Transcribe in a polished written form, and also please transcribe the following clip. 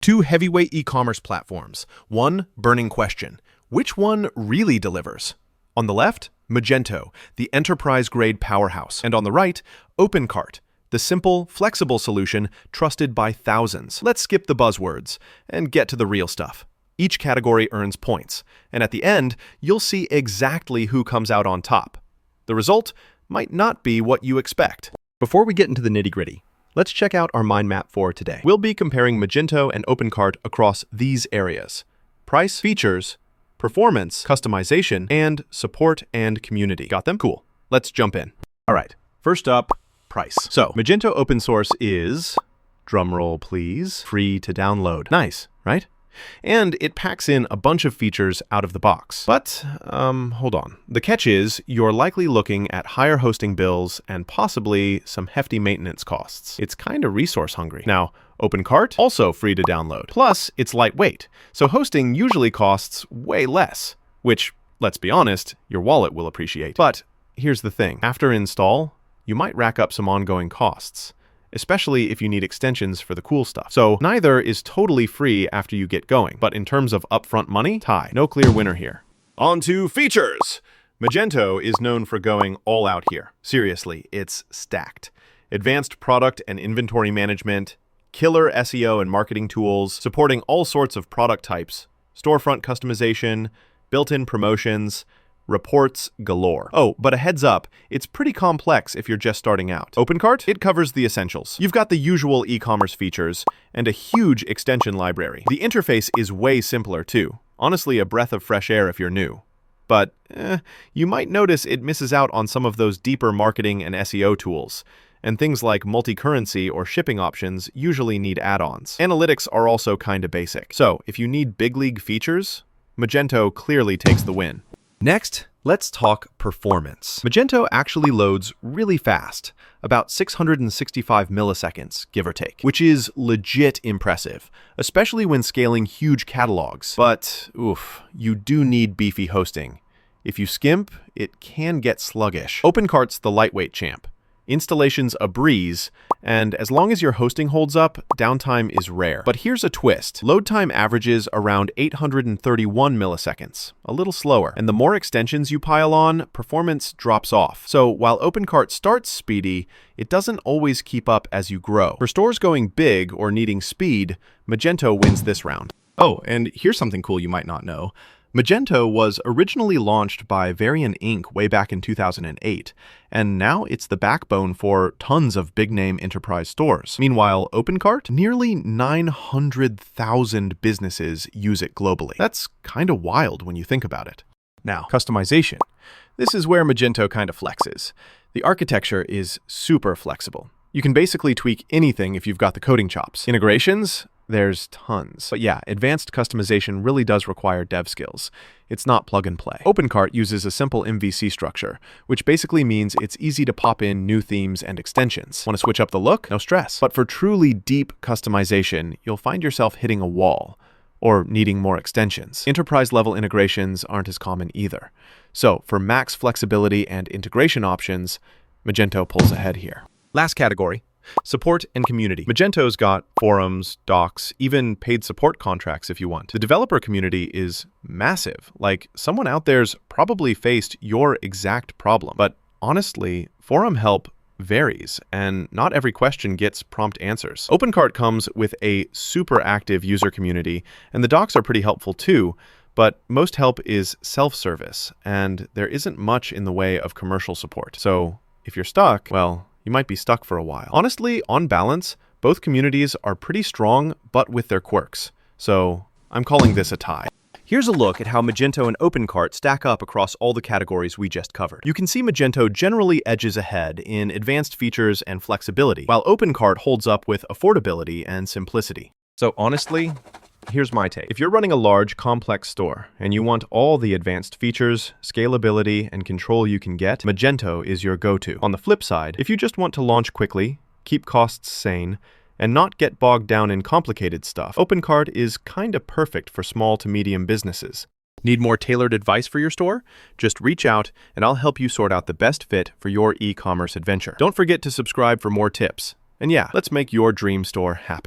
Two heavyweight e-commerce platforms. One burning question. Which one really delivers? On the left, Magento, the enterprise-grade powerhouse. And on the right, OpenCart, the simple, flexible solution trusted by thousands. Let's skip the buzzwords and get to the real stuff. Each category earns points, and at the end, you'll see exactly who comes out on top. The result might not be what you expect. Before we get into the nitty-gritty, let's check out our mind map for today. We'll be comparing Magento and OpenCart across these areas: price, features, performance, customization, and support and community. Got them? Cool. Let's jump in. All right, first up, price. So, Magento Open Source is, drumroll please, free to download. Nice, right? And it packs in a bunch of features out of the box. But, hold on. The catch is, you're likely looking at higher hosting bills and possibly some hefty maintenance costs. It's kinda resource hungry. Now, OpenCart, also free to download. Plus, it's lightweight, so hosting usually costs way less, which, let's be honest, your wallet will appreciate. But here's the thing. After install, you might rack up some ongoing costs, especially if you need extensions for the cool stuff. So neither is totally free after you get going, but in terms of upfront money, tie. No clear winner here. On to features! Magento is known for going all out here. Seriously, it's stacked. Advanced product and inventory management, killer SEO and marketing tools, supporting all sorts of product types, storefront customization, built-in promotions, reports galore. Oh, but a heads up, it's pretty complex if you're just starting out. OpenCart? It covers the essentials. You've got the usual e-commerce features and a huge extension library. The interface is way simpler too. Honestly, a breath of fresh air if you're new. But, you might notice it misses out on some of those deeper marketing and SEO tools. And things like multi-currency or shipping options usually need add-ons. Analytics are also kinda basic. So, if you need big league features, Magento clearly takes the win. Next, let's talk performance. Magento actually loads really fast, about 665 milliseconds, give or take, which is legit impressive, especially when scaling huge catalogs. But, oof, you do need beefy hosting. If you skimp, it can get sluggish. OpenCart's the lightweight champ. Installation's a breeze, and as long as your hosting holds up, downtime is rare. But here's a twist. Load time averages around 831 milliseconds, a little slower. And the more extensions you pile on, performance drops off. So while OpenCart starts speedy, it doesn't always keep up as you grow. For stores going big or needing speed, Magento wins this round. Oh, and here's something cool you might not know. Magento was originally launched by Varian Inc. way back in 2008, and now it's the backbone for tons of big-name enterprise stores. Meanwhile, OpenCart, nearly 900,000 businesses use it globally. That's kind of wild when you think about it. Now, customization. This is where Magento kind of flexes. The architecture is super flexible. You can basically tweak anything if you've got the coding chops. Integrations? There's tons. But yeah, advanced customization really does require dev skills. It's not plug and play. OpenCart uses a simple MVC structure, which basically means it's easy to pop in new themes and extensions. Want to switch up the look? No stress. But for truly deep customization, you'll find yourself hitting a wall or needing more extensions. Enterprise-level integrations aren't as common either. So for max flexibility and integration options, Magento pulls ahead here. Last category. Support and community. Magento's got forums, docs, even paid support contracts if you want. The developer community is massive. Like, someone out there's probably faced your exact problem. But honestly, forum help varies, and not every question gets prompt answers. OpenCart comes with a super active user community, and the docs are pretty helpful too, but most help is self-service, and there isn't much in the way of commercial support. So if you're stuck, well, you might be stuck for a while. Honestly, on balance, both communities are pretty strong, but with their quirks. So I'm calling this a tie. Here's a look at how Magento and OpenCart stack up across all the categories we just covered. You can see Magento generally edges ahead in advanced features and flexibility, while OpenCart holds up with affordability and simplicity. So honestly, here's my take. If you're running a large, complex store and you want all the advanced features, scalability, and control you can get, Magento is your go-to. On the flip side, if you just want to launch quickly, keep costs sane, and not get bogged down in complicated stuff, OpenCart is kinda perfect for small to medium businesses. Need more tailored advice for your store? Just reach out and I'll help you sort out the best fit for your e-commerce adventure. Don't forget to subscribe for more tips. And yeah, let's make your dream store happen.